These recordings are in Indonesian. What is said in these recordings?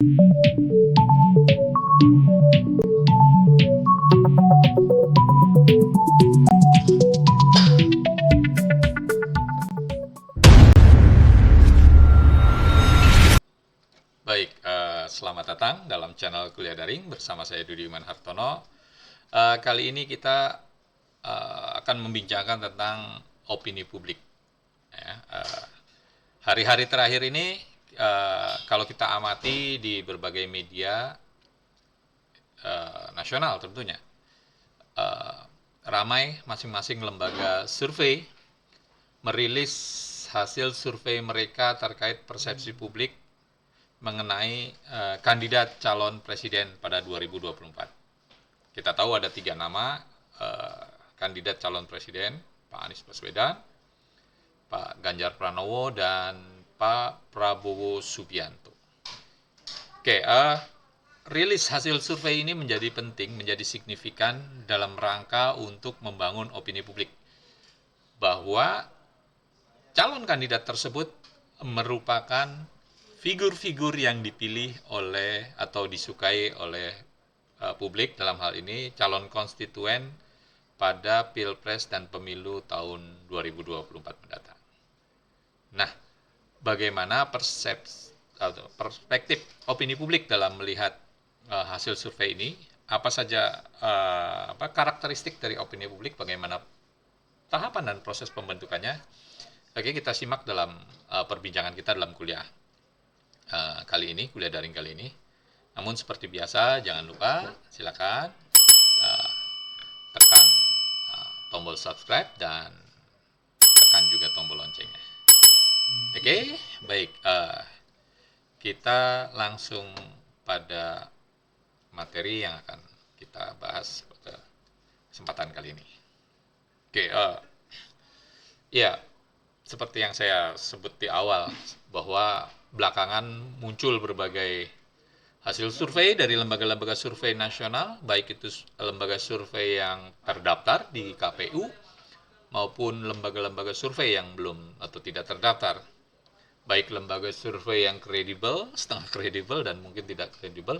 Baik, selamat datang dalam channel Kuliah Daring bersama saya Dudi Iman Hartono. Kali ini kita akan membincangkan tentang opini publik. Ya, hari-hari terakhir ini, kalau kita amati di berbagai media nasional tentunya, ramai masing-masing lembaga survei merilis hasil survei mereka terkait persepsi publik mengenai kandidat calon presiden pada 2024. Kita tahu ada 3 nama kandidat calon presiden, Pak Anies Baswedan, Pak Ganjar Pranowo, dan Pak Prabowo Subianto. Oke, rilis hasil survei ini menjadi penting, menjadi signifikan dalam rangka untuk membangun opini publik bahwa calon kandidat tersebut merupakan figur-figur yang dipilih oleh atau disukai oleh publik, dalam hal ini calon konstituen pada Pilpres dan Pemilu tahun 2024 mendatang. Nah, bagaimana perspektif opini publik dalam melihat hasil survei ini? Apa saja karakteristik dari opini publik? Bagaimana tahapan dan proses pembentukannya? Oke, kita simak dalam perbincangan kita dalam kuliah kali ini, kuliah daring kali ini. Namun seperti biasa, jangan lupa silakan tekan tombol subscribe dan tekan juga tombol loncengnya. Oke, baik. Kita langsung pada materi yang akan kita bahas pada kesempatan kali ini. Oke, ya, seperti yang saya sebut di awal, bahwa belakangan muncul berbagai hasil survei dari lembaga-lembaga survei nasional, baik itu lembaga survei yang terdaftar di KPU maupun lembaga-lembaga survei yang belum atau tidak terdaftar. Baik lembaga survei yang kredibel, setengah kredibel, dan mungkin tidak kredibel,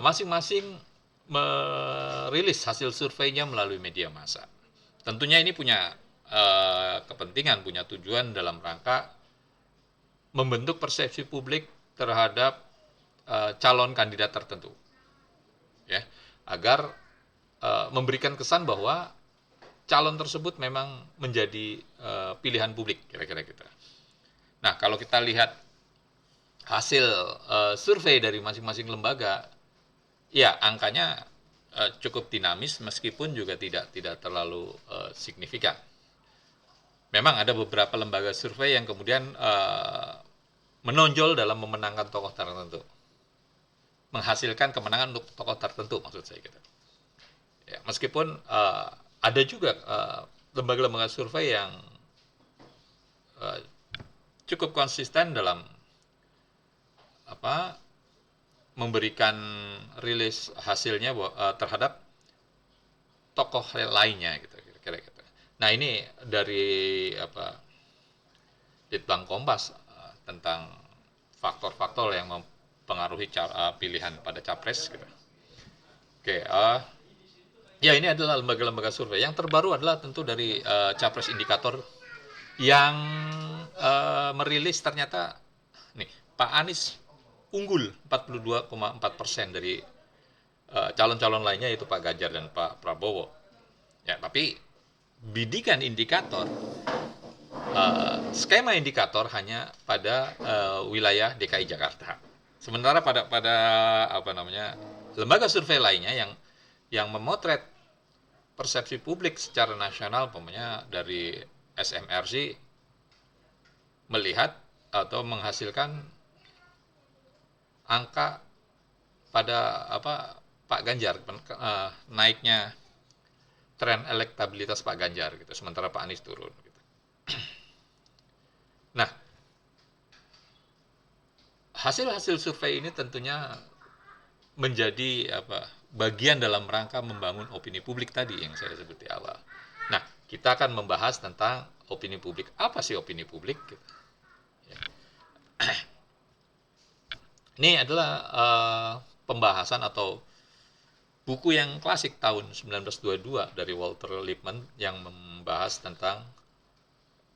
masing-masing merilis hasil surveinya melalui media massa. Tentunya ini punya kepentingan, punya tujuan dalam rangka membentuk persepsi publik terhadap calon kandidat tertentu, ya, agar memberikan kesan bahwa calon tersebut memang menjadi pilihan publik, kira-kira gitu. Nah, kalau kita lihat hasil survei dari masing-masing lembaga, ya angkanya cukup dinamis meskipun juga tidak terlalu signifikan. Memang ada beberapa lembaga survei yang kemudian menonjol dalam memenangkan tokoh tertentu, menghasilkan kemenangan untuk tokoh tertentu, maksud saya gitu. Ya, meskipun ada juga lembaga-lembaga survei yang cukup konsisten dalam memberikan rilis hasilnya terhadap tokoh lainnya, gitu, kira-kira gitu. Nah, ini dari Litbang Kompas tentang faktor-faktor yang mempengaruhi pilihan pada capres, gitu. Oke, ya, ini adalah lembaga-lembaga survei. Yang terbaru adalah tentu dari Capres Indikator yang merilis ternyata nih, Pak Anies unggul 42,4% dari calon-calon lainnya, yaitu Pak Ganjar dan Pak Prabowo. Ya, tapi bidikan indikator, skema indikator hanya pada wilayah DKI Jakarta. Sementara pada lembaga survei lainnya yang memotret persepsi publik secara nasional, umpamanya dari SMRC, melihat atau menghasilkan angka pada Pak Ganjar, naiknya tren elektabilitas Pak Ganjar, gitu, sementara Pak Anies turun, gitu. Nah, hasil-hasil survei ini tentunya menjadi bagian dalam rangka membangun opini publik tadi yang saya sebut di awal. Nah, kita akan membahas tentang opini publik. Apa sih opini publik? Ini adalah pembahasan atau buku yang klasik tahun 1922 dari Walter Lippmann yang membahas tentang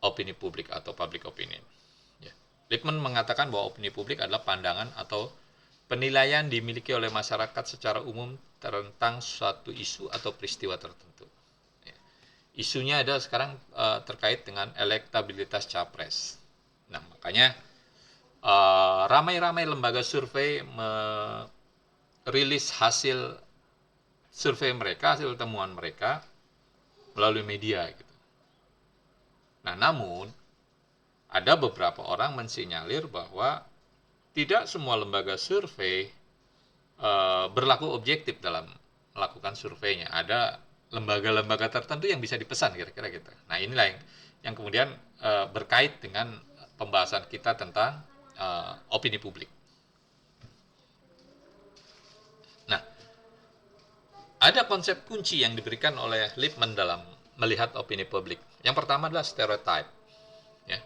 opini publik atau public opinion. Ya. Lippmann mengatakan bahwa opini publik adalah pandangan atau penilaian dimiliki oleh masyarakat secara umum tentang suatu isu atau peristiwa tertentu. Ya. Isunya adalah sekarang terkait dengan elektabilitas capres. Nah, makanya ramai-ramai lembaga survei merilis hasil survei mereka, hasil temuan mereka melalui media gitu. Nah, namun ada beberapa orang mensinyalir bahwa tidak semua lembaga survei berlaku objektif dalam melakukan surveinya. Ada lembaga-lembaga tertentu yang bisa dipesan kira-kira gitu. Nah, inilah yang kemudian berkait dengan pembahasan kita tentang opini publik. Nah, ada konsep kunci yang diberikan oleh Lippmann dalam melihat opini publik. Yang pertama adalah stereotype. Ya.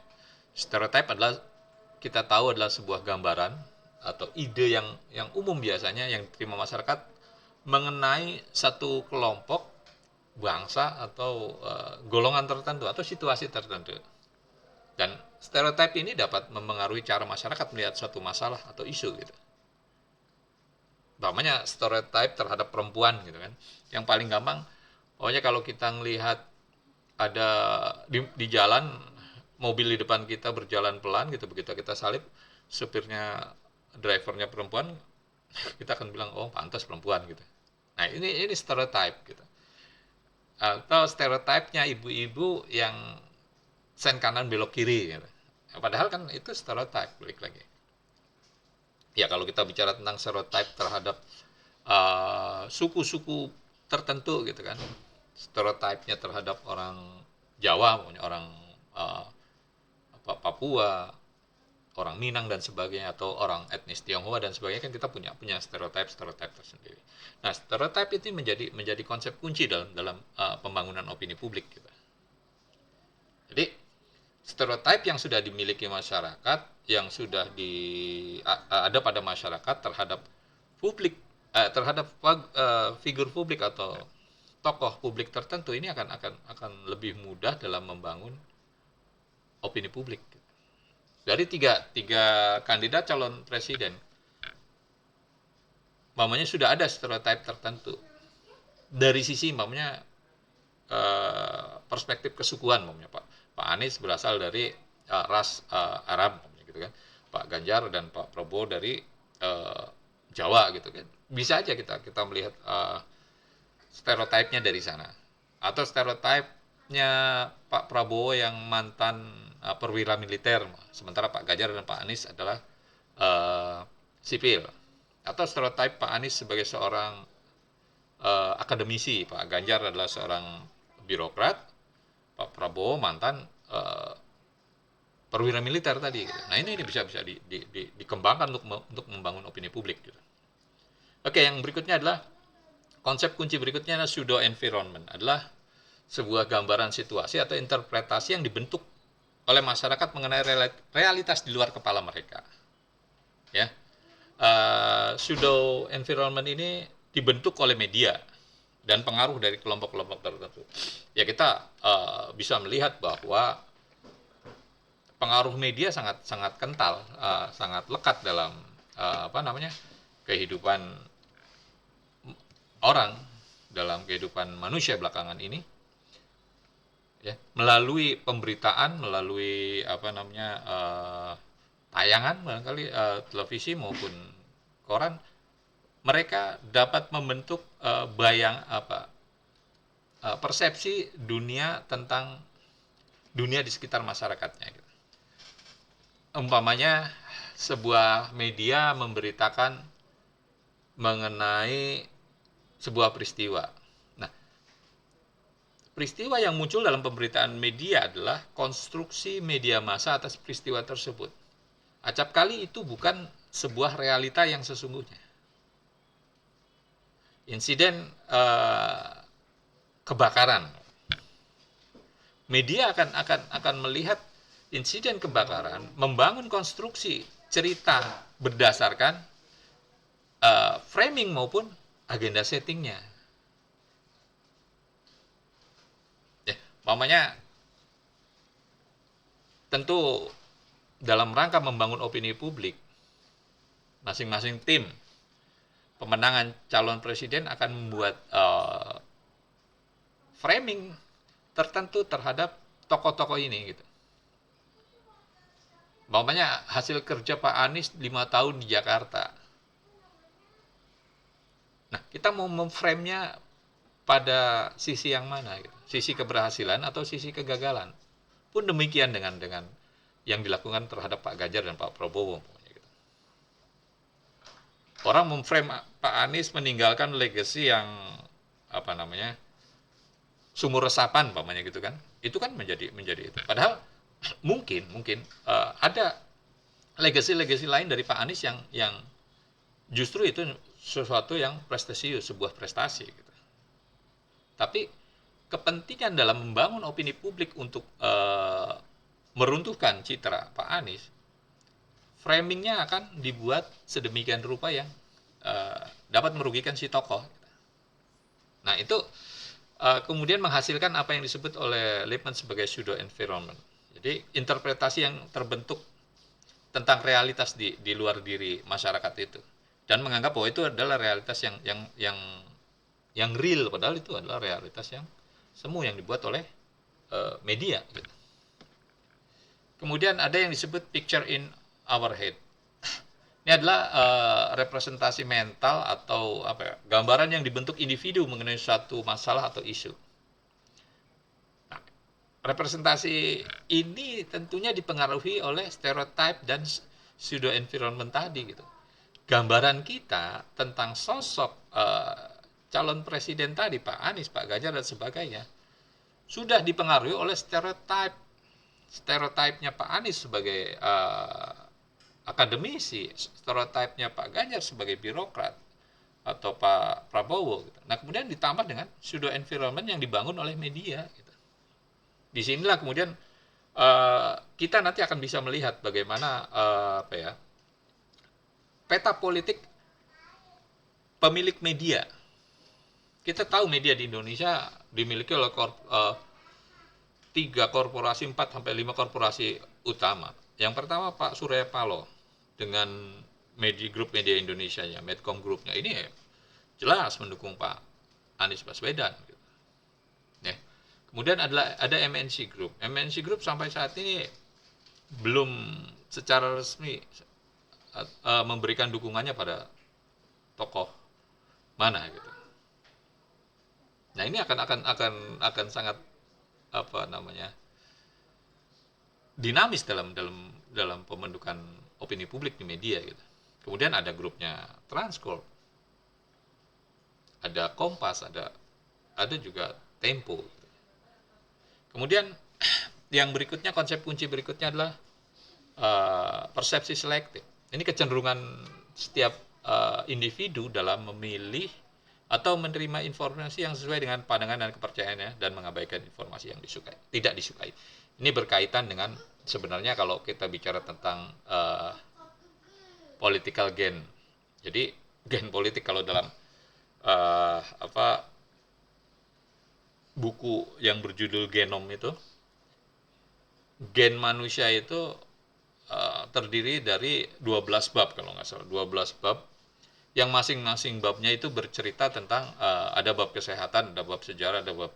Stereotype adalah kita tahu adalah sebuah gambaran atau ide yang umum biasanya yang diterima masyarakat mengenai satu kelompok bangsa atau golongan tertentu atau situasi tertentu. Dan stereotip ini dapat mempengaruhi cara masyarakat melihat suatu masalah atau isu gitu. Umpamanya stereotip terhadap perempuan gitu kan. Yang paling gampang, pokoknya kalau kita melihat ada di jalan mobil di depan kita berjalan pelan gitu, begitu kita salip supirnya drivernya perempuan, kita akan bilang oh pantas perempuan gitu. Nah, ini stereotip gitu. Atau stereotipnya ibu-ibu yang sen kanan belok kiri gitu. Padahal kan itu stereotip, balik lagi. Ya kalau kita bicara tentang stereotip terhadap suku-suku tertentu gitu kan, stereotipnya terhadap orang Jawa, orang Papua, orang Minang dan sebagainya, atau orang etnis Tionghoa dan sebagainya, kan kita punya stereotip tersendiri. Nah, stereotip itu menjadi konsep kunci dalam pembangunan opini publik kita. Jadi stereotip yang sudah dimiliki masyarakat, yang sudah ada pada masyarakat terhadap publik, terhadap figur publik atau tokoh publik tertentu, ini akan lebih mudah dalam membangun opini publik. Dari tiga kandidat calon presiden, mamanya sudah ada stereotip tertentu dari sisi mamanya perspektif kesukuan, mamanya Pak Anies berasal dari ras Arab gitu kan, Pak Ganjar dan Pak Prabowo dari Jawa gitu kan. Bisa aja kita melihat stereotipnya dari sana. Atau stereotipnya Pak Prabowo yang mantan perwira militer, sementara Pak Ganjar dan Pak Anies adalah sipil. Atau stereotip Pak Anies sebagai seorang akademisi, Pak Ganjar adalah seorang birokrat, Pak Prabowo mantan perwira militer tadi. Nah, ini bisa dikembangkan untuk membangun opini publik. Oke, yang berikutnya adalah konsep kunci berikutnya adalah pseudo environment, adalah sebuah gambaran situasi atau interpretasi yang dibentuk oleh masyarakat mengenai realitas di luar kepala mereka. Ya, pseudo environment ini dibentuk oleh media dan pengaruh dari kelompok-kelompok tertentu. Ya, kita bisa melihat bahwa pengaruh media sangat kental, sangat lekat dalam kehidupan orang, dalam kehidupan manusia belakangan ini, ya, melalui pemberitaan, melalui tayangan barangkali televisi maupun koran, mereka dapat membentuk persepsi dunia tentang dunia di sekitar masyarakatnya gitu. Umpamanya sebuah media memberitakan mengenai sebuah peristiwa. Nah, peristiwa yang muncul dalam pemberitaan media adalah konstruksi media massa atas peristiwa tersebut. Acap kali itu bukan sebuah realita yang sesungguhnya. Insiden kebakaran, media akan melihat insiden kebakaran, membangun konstruksi cerita berdasarkan framing maupun agenda settingnya. Ya, umpamanya tentu dalam rangka membangun opini publik, masing-masing tim pemenangan calon presiden akan membuat framing tertentu terhadap tokoh-tokoh ini gitu. Umpamanya hasil kerja Pak Anies 5 tahun di Jakarta. Nah, kita mau memframe-nya pada sisi yang mana gitu. Sisi keberhasilan atau sisi kegagalan. Pun demikian dengan yang dilakukan terhadap Pak Ganjar dan Pak Prabowo. Gitu. Orang memframe Pak Anies meninggalkan legacy yang sumur resapan umpamanya gitu kan. Itu kan menjadi itu. Padahal mungkin ada legacy lain dari Pak Anies yang justru itu sesuatu yang prestisius, sebuah prestasi gitu. Tapi kepentingan dalam membangun opini publik untuk meruntuhkan citra Pak Anies, framingnya akan dibuat sedemikian rupa yang dapat merugikan si tokoh. Nah, itu kemudian menghasilkan apa yang disebut oleh Lippmann sebagai pseudo environment. Jadi interpretasi yang terbentuk tentang realitas di luar diri masyarakat itu, dan menganggap bahwa itu adalah realitas yang real, padahal itu adalah realitas yang semu yang dibuat oleh media. Gitu. Kemudian ada yang disebut picture in our head. Ini adalah representasi mental atau gambaran yang dibentuk individu mengenai suatu masalah atau isu. Nah, representasi ini tentunya dipengaruhi oleh stereotype dan pseudo environment tadi gitu. Gambaran kita tentang sosok calon presiden tadi, Pak Anies, Pak Ganjar dan sebagainya, sudah dipengaruhi oleh stereotipnya Pak Anies sebagai akademisi, stereotipnya Pak Ganjar sebagai birokrat, atau Pak Prabowo. Gitu. Nah, kemudian ditambah dengan pseudo environment yang dibangun oleh media. Gitu. Disinilah kemudian kita nanti akan bisa melihat bagaimana peta politik pemilik media. Kita tahu media di Indonesia dimiliki oleh 3 korporasi, 4 sampai 5 korporasi utama. Yang pertama Pak Surya Paloh dengan Grup Media Indonesia ya, Medcom Groupnya ini jelas mendukung Pak Anies Baswedan. Gitu. Ya. Kemudian ada MNC Group. MNC Group sampai saat ini belum secara resmi memberikan dukungannya pada tokoh mana gitu. Nah, ini akan sangat dinamis dalam pembentukan opini publik di media gitu. Kemudian ada grupnya Transcorp, ada Kompas, ada juga Tempo. Kemudian yang berikutnya, konsep kunci berikutnya adalah persepsi selektif. Ini kecenderungan setiap individu dalam memilih atau menerima informasi yang sesuai dengan pandangan dan kepercayaannya dan mengabaikan informasi yang tidak disukai. Ini berkaitan dengan sebenarnya kalau kita bicara tentang political gain. Jadi gain politik kalau dalam buku yang berjudul Genom itu, gen manusia itu terdiri dari 12 bab kalau nggak salah, 12 bab yang masing-masing babnya itu bercerita tentang ada bab kesehatan, ada bab sejarah, ada bab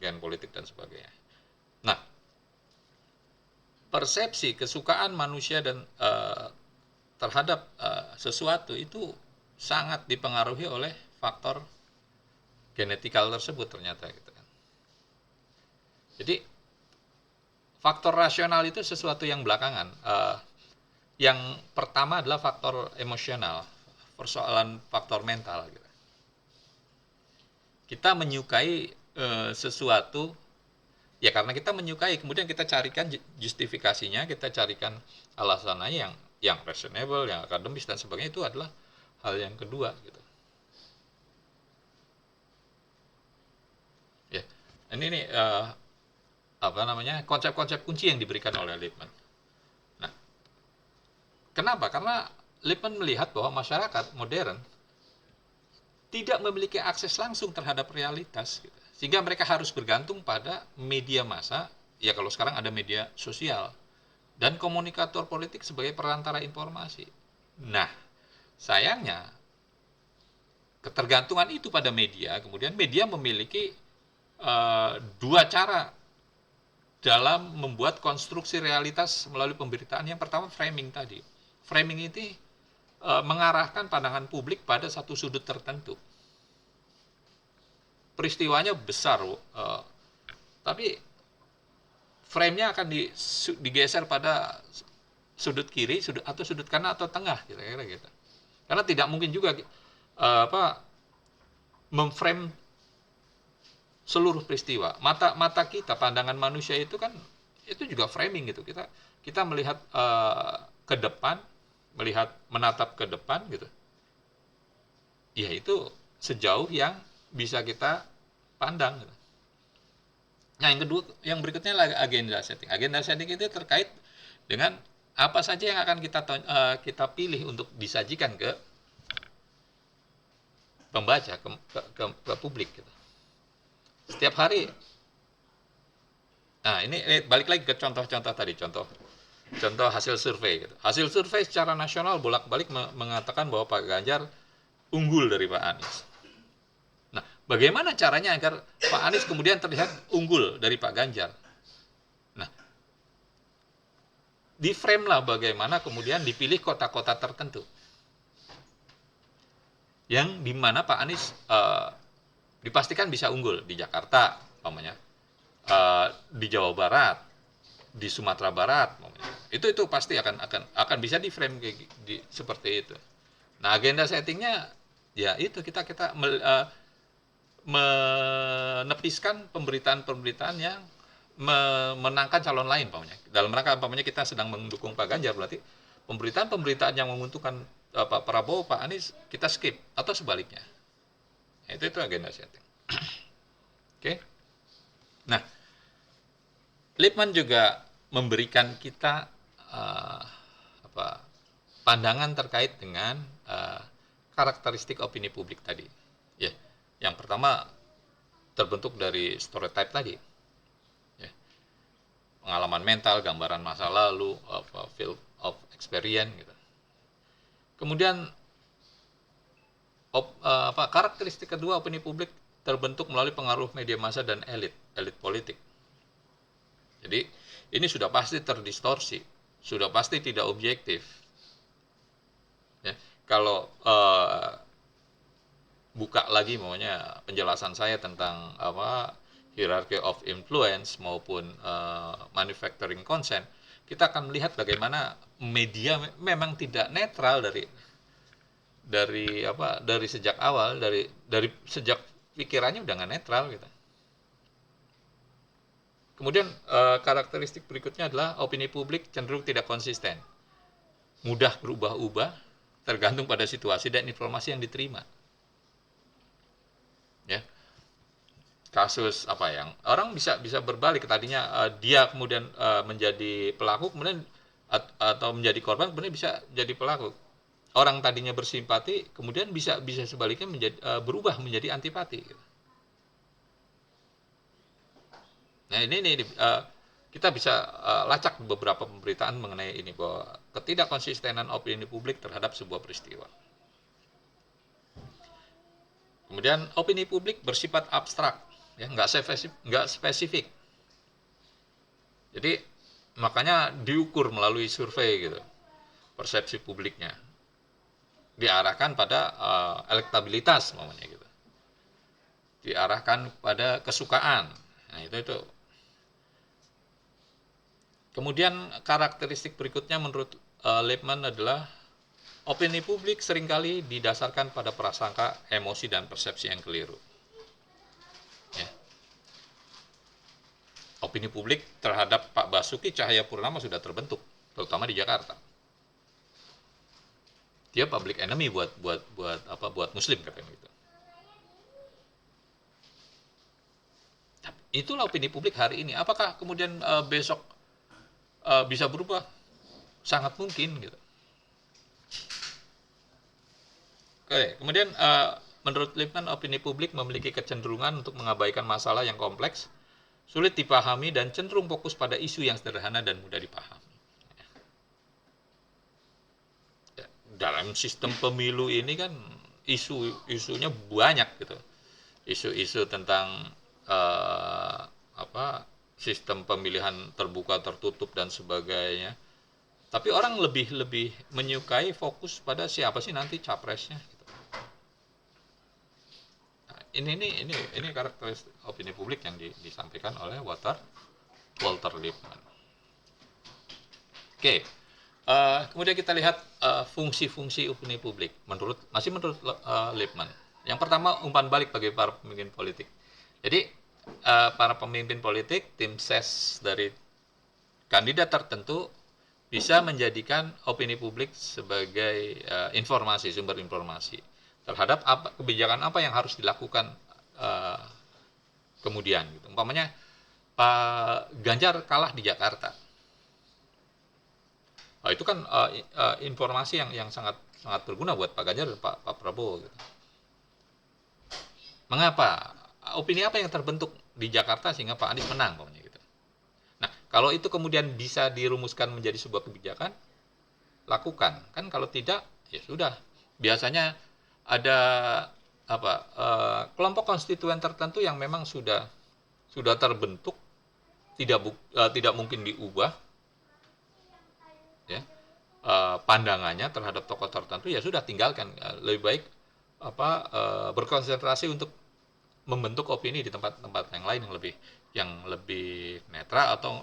gen politik dan sebagainya. Nah, persepsi kesukaan manusia dan terhadap sesuatu itu sangat dipengaruhi oleh faktor genetikal tersebut ternyata gitu kan. Jadi faktor rasional itu sesuatu yang belakangan. Yang pertama adalah faktor emosional, persoalan faktor mental. Gitu. Kita menyukai sesuatu ya karena kita menyukai, kemudian kita carikan justifikasinya, kita carikan alasannya yang reasonable, yang akademis dan sebagainya, itu adalah hal yang kedua gitu. Ya, ini nih konsep-konsep kunci yang diberikan oleh Lippmann. Nah, Kenapa? Karena Lippmann melihat bahwa masyarakat modern tidak memiliki akses langsung terhadap realitas, gitu. Sehingga mereka harus bergantung pada media massa, ya kalau sekarang ada media sosial, dan komunikator politik sebagai perantara informasi. Nah, sayangnya ketergantungan itu pada media, kemudian media memiliki dua cara dalam membuat konstruksi realitas melalui pemberitaan. Yang pertama, framing tadi. Framing ini mengarahkan pandangan publik pada satu sudut tertentu. Peristiwanya besar, tapi frame-nya akan digeser pada sudut kiri, atau sudut kanan atau tengah, kira-kira gitu. Karena tidak mungkin juga memframe seluruh peristiwa. Mata kita, pandangan manusia itu kan itu juga framing gitu. Kita melihat ke depan, menatap ke depan gitu. Ya itu sejauh yang bisa kita pandang gitu. Nah, yang berikutnya adalah agenda setting. Agenda setting itu terkait dengan apa saja yang akan kita pilih untuk disajikan ke pembaca, ke publik gitu. Setiap hari. Nah, ini balik lagi ke contoh-contoh tadi, contoh hasil survei gitu. Hasil survei secara nasional bolak-balik mengatakan bahwa Pak Ganjar unggul dari Pak Anies. Nah, bagaimana caranya agar Pak Anies kemudian terlihat unggul dari Pak Ganjar? Nah, di frame lah bagaimana kemudian dipilih kota-kota tertentu yang dimana Pak Anies dipastikan bisa unggul di Jakarta, umpamanya, di Jawa Barat, di Sumatera Barat, umpamanya. Itu pasti akan bisa di frame seperti itu. Nah, agenda settingnya ya itu kita menepiskan pemberitaan-pemberitaan yang memenangkan calon lain, umpamanya. Dalam rangka umpamanya kita sedang mendukung Pak Ganjar, berarti pemberitaan-pemberitaan yang menguntungkan Pak Prabowo, Pak Anies kita skip, atau sebaliknya. Itu agenda setting. Oke. Nah, Lippmann juga memberikan kita pandangan terkait dengan karakteristik opini publik tadi. Ya, yang pertama terbentuk dari stereotype tadi. Ya. Pengalaman mental, gambaran masa lalu, field of experience gitu. Kemudian karakteristik kedua opini publik terbentuk melalui pengaruh media massa dan elit politik. Jadi ini sudah pasti terdistorsi, sudah pasti tidak objektif. Ya, kalau buka lagi maunya penjelasan saya tentang hierarchy of influence maupun manufacturing consent, kita akan melihat bagaimana media memang tidak netral dari sejak awal, dari sejak pikirannya udah nggak netral gitu. Kemudian karakteristik berikutnya adalah opini publik cenderung tidak konsisten, mudah berubah-ubah, tergantung pada situasi dan informasi yang diterima. Ya, kasus yang orang bisa berbalik, tadinya dia kemudian menjadi pelaku, kemudian atau menjadi korban, kemudian bisa jadi pelaku. Orang tadinya bersimpati, kemudian bisa sebaliknya berubah menjadi antipati. Nah, ini kita bisa lacak beberapa pemberitaan mengenai ini, bahwa ketidakkonsistenan opini publik terhadap sebuah peristiwa. Kemudian opini publik bersifat abstrak, ya, nggak spesifik. Jadi makanya diukur melalui survei gitu, persepsi publiknya diarahkan pada elektabilitas, namanya gitu, diarahkan pada kesukaan. Nah, itu. Kemudian karakteristik berikutnya menurut Lippmann adalah opini publik seringkali didasarkan pada prasangka, emosi, dan persepsi yang keliru. Ya. Opini publik terhadap Pak Basuki Cahayapurnama sudah terbentuk, terutama di Jakarta. Dia public enemy buat Muslim, katanya gitu. Itulah opini publik hari ini. Apakah kemudian besok bisa berubah? Sangat mungkin gitu. Oke, kemudian menurut Lippmann, opini publik memiliki kecenderungan untuk mengabaikan masalah yang kompleks, sulit dipahami, dan cenderung fokus pada isu yang sederhana dan mudah dipahami. Dalam sistem pemilu ini kan isu-isunya banyak gitu. Isu-isu tentang sistem pemilihan terbuka, tertutup, dan sebagainya. Tapi orang lebih menyukai fokus pada siapa sih nanti capresnya. Gitu. Nah, ini karakteristik opini publik yang disampaikan oleh Walter Lippmann. Oke, kemudian kita lihat fungsi-fungsi opini publik menurut Lippmann. Yang pertama, umpan balik bagi para pemimpin politik. Jadi para pemimpin politik, tim ses dari kandidat tertentu bisa menjadikan opini publik sebagai sumber informasi terhadap kebijakan apa yang harus dilakukan kemudian. Gitu. Umpamanya Pak Ganjar kalah di Jakarta, itu kan informasi yang sangat berguna buat Pak Ganjar dan Pak Prabowo. Gitu. Mengapa? Opini apa yang terbentuk di Jakarta sehingga Pak Anies menang, pokoknya gitu. Nah, kalau itu kemudian bisa dirumuskan menjadi sebuah kebijakan, lakukan. Kan kalau tidak, ya sudah. Biasanya ada kelompok konstituen tertentu yang memang sudah terbentuk, tidak mungkin diubah, ya. Pandangannya terhadap tokoh tertentu, ya sudah, tinggalkan. Lebih baik berkonsentrasi untuk membentuk opini di tempat-tempat yang lain yang lebih netral atau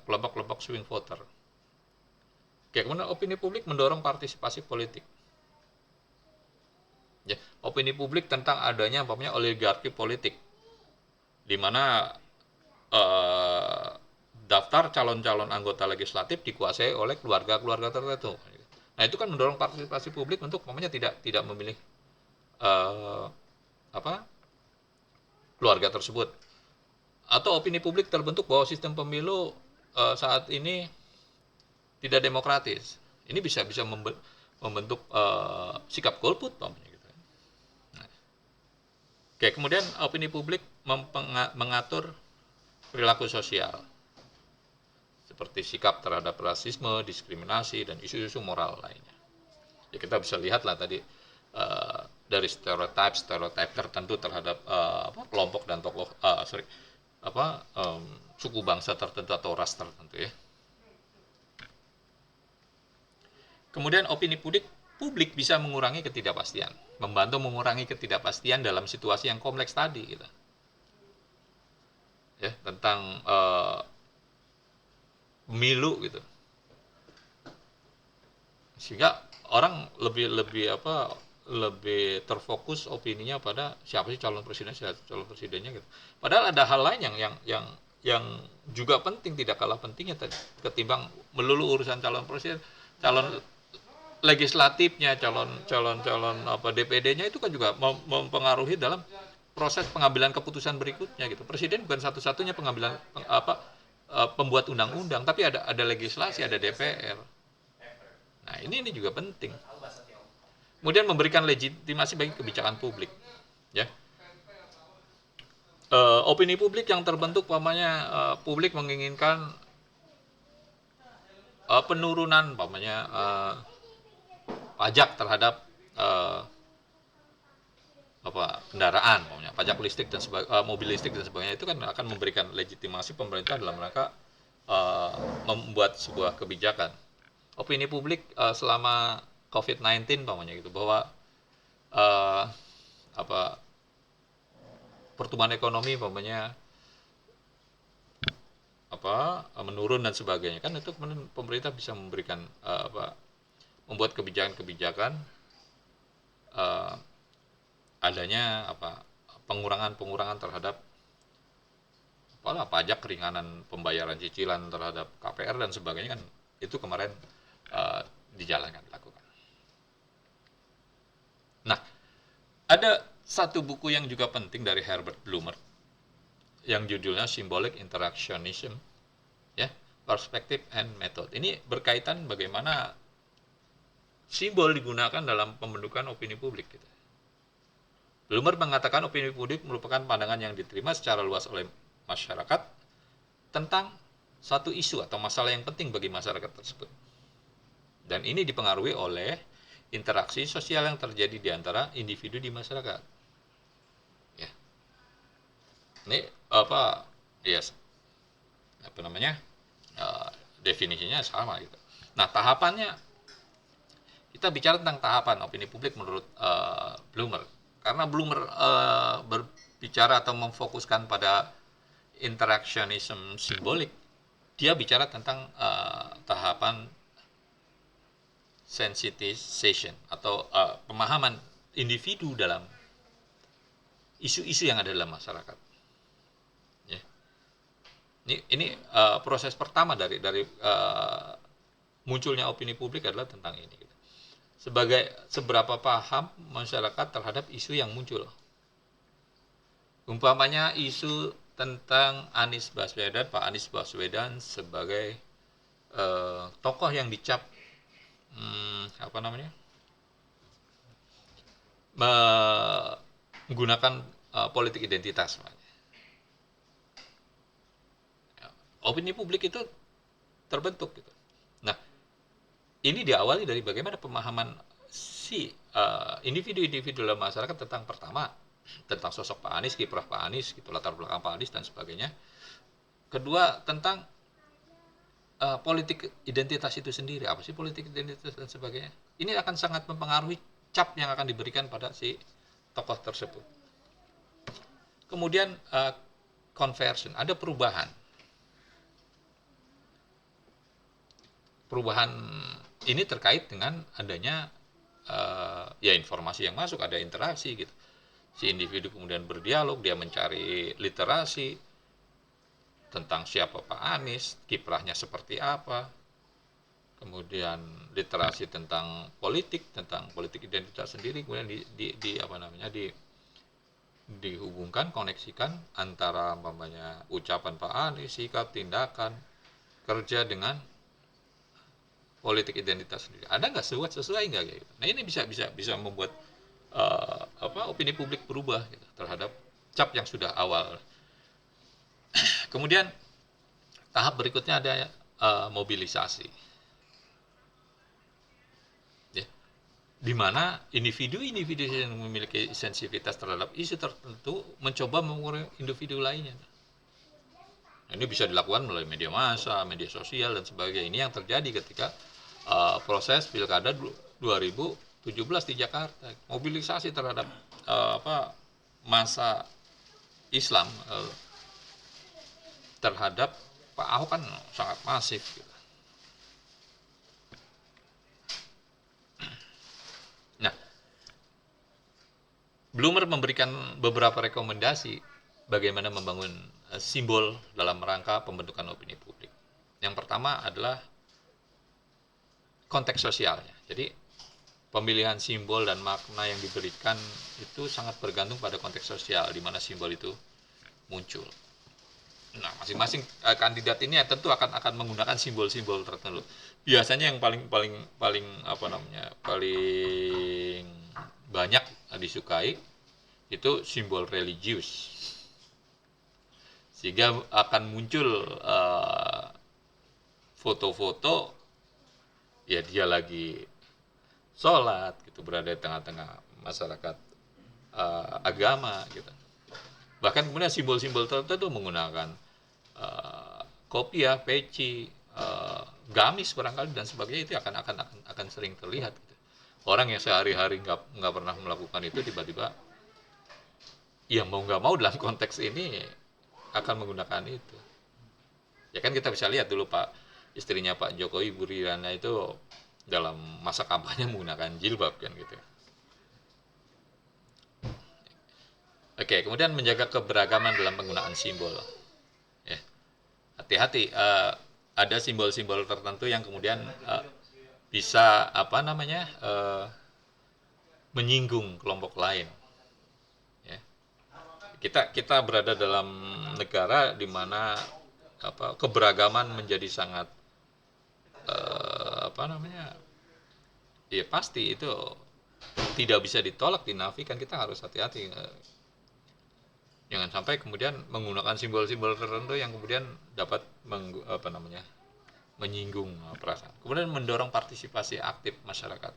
kelompok-kelompok swing voter. Oke, kemudian opini publik mendorong partisipasi politik. Ya, opini publik tentang adanya oligarki politik, di mana daftar calon-calon anggota legislatif dikuasai oleh keluarga-keluarga tertentu. Nah, itu kan mendorong partisipasi publik untuk tidak memilih keluarga tersebut. Atau opini publik terbentuk bahwa sistem pemilu saat ini tidak demokratis. Ini bisa membentuk sikap golput, gitu. Nah. Oke, kemudian opini publik mengatur perilaku sosial, seperti sikap terhadap rasisme, diskriminasi, dan isu-isu moral lainnya. Ya, kita bisa lihatlah tadi dari stereotip tertentu terhadap kelompok dan tokoh suku bangsa tertentu atau ras tertentu, ya. Kemudian opini publik bisa mengurangi ketidakpastian, membantu mengurangi ketidakpastian dalam situasi yang kompleks tadi, gitu. Ya, tentang pemilu, gitu. Sehingga orang lebih terfokus opininya pada siapa sih calon presidennya, gitu. Padahal ada hal lain yang juga penting, tidak kalah pentingnya ketimbang melulu urusan calon presiden, calon legislatifnya, calon DPD-nya itu kan juga mempengaruhi dalam proses pengambilan keputusan berikutnya, gitu. Presiden bukan satu-satunya pembuat undang-undang, tapi ada legislasi, ada DPR. Nah, ini juga penting. Kemudian memberikan legitimasi bagi kebijakan publik, ya. Opini publik yang terbentuk, publik menginginkan penurunan pajak terhadap kendaraan, pajak listrik dan mobil listrik dan sebagainya. Itu kan akan memberikan legitimasi pemerintah dalam rangka membuat sebuah kebijakan. Opini publik selama COVID-19 gitu, bahwa pertumbuhan ekonomi menurun dan sebagainya, kan itu pemerintah bisa memberikan membuat kebijakan-kebijakan adanya pengurangan terhadap pajak, keringanan pembayaran cicilan terhadap KPR dan sebagainya, kan itu kemarin dijalankan, dilakukan. Nah, ada satu buku yang juga penting dari Herbert Blumer yang judulnya Symbolic Interactionism, ya, Perspective and Method. Ini berkaitan bagaimana simbol digunakan dalam pembentukan opini publik gitu. Bloomer mengatakan opini publik merupakan pandangan yang diterima secara luas oleh masyarakat tentang satu isu atau masalah yang penting bagi masyarakat tersebut. Dan ini dipengaruhi oleh interaksi sosial yang terjadi di antara individu di masyarakat. Ya. Ini apa? Yes. Apa namanya? Definisinya sama gitu. Nah, tahapannya kita bicara tentang tahapan opini publik menurut Bloomer. Karena Bloomer berbicara atau memfokuskan pada interactionism simbolik, dia bicara tentang tahapan sensitization atau pemahaman individu dalam isu-isu yang ada dalam masyarakat. Ya. Ini proses pertama dari munculnya opini publik adalah tentang ini. Seberapa paham masyarakat terhadap isu yang muncul. Umpamanya isu tentang Pak Anies Baswedan sebagai tokoh yang dicap menggunakan politik identitas. Opini publik itu terbentuk gitu. Nah, ini diawali dari bagaimana pemahaman si individu-individu dalam masyarakat tentang tentang sosok Pak Anies, kiprah Pak Anies, gitu, latar belakang Pak Anies dan sebagainya. Kedua, tentang politik identitas itu sendiri, apa sih politik identitas dan sebagainya. Ini akan sangat mempengaruhi cap yang akan diberikan pada si tokoh tersebut. Kemudian conversion, ada perubahan. Perubahan ini terkait dengan adanya informasi yang masuk, ada interaksi gitu. Si individu kemudian berdialog, dia mencari literasi tentang siapa Pak Anies, kiprahnya seperti apa, kemudian literasi tentang politik identitas sendiri, kemudian dihubungkan, koneksikan antara ucapan Pak Anies, sikap, tindakan, kerja dengan politik identitas sendiri. Ada nggak sesuai nggak gitu? Nah, ini bisa membuat opini publik berubah gitu, terhadap cap yang sudah awal. Kemudian tahap berikutnya ada mobilisasi, ya, di mana individu-individu yang memiliki sensitivitas terhadap isu tertentu mencoba mengurangi individu lainnya. Nah, ini bisa dilakukan melalui media massa, media sosial dan sebagainya. Ini yang terjadi ketika proses pilkada 2017 di Jakarta, mobilisasi terhadap massa Islam terhadap Pak Ahok kan sangat masif. Gitu. Nah, Bloomer memberikan beberapa rekomendasi bagaimana membangun simbol dalam rangka pembentukan opini publik. Yang pertama adalah konteks sosialnya. Jadi pemilihan simbol dan makna yang diberikan itu sangat bergantung pada konteks sosial di mana simbol itu muncul. Nah, masing-masing kandidat ini tentu akan menggunakan simbol-simbol tertentu. Biasanya yang paling banyak disukai itu simbol religius. Sehingga akan muncul foto-foto ya dia lagi sholat gitu, berada di tengah-tengah masyarakat agama gitu. Bahkan kemudian simbol-simbol tertentu menggunakan kopiah, peci, gamis barangkali dan sebagainya, itu akan sering terlihat gitu. Orang yang sehari-hari nggak pernah melakukan itu tiba-tiba ya mau nggak mau dalam konteks ini akan menggunakan itu. Ya kan kita bisa lihat dulu istrinya Pak Jokowi, Bu Riana itu dalam masa kampanye menggunakan jilbab kan gitu. Oke, kemudian menjaga keberagaman dalam penggunaan simbol. Ya, hati-hati, ada simbol-simbol tertentu yang kemudian bisa menyinggung kelompok lain. Ya. Kita berada dalam negara di mana keberagaman menjadi sangat ya pasti itu tidak bisa ditolak, dinafikan. Kita harus hati-hati. Jangan sampai kemudian menggunakan simbol-simbol tertentu yang kemudian dapat menyinggung perasaan. Kemudian mendorong partisipasi aktif masyarakat.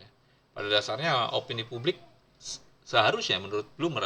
Ya. Pada dasarnya opini publik seharusnya menurut Bloomer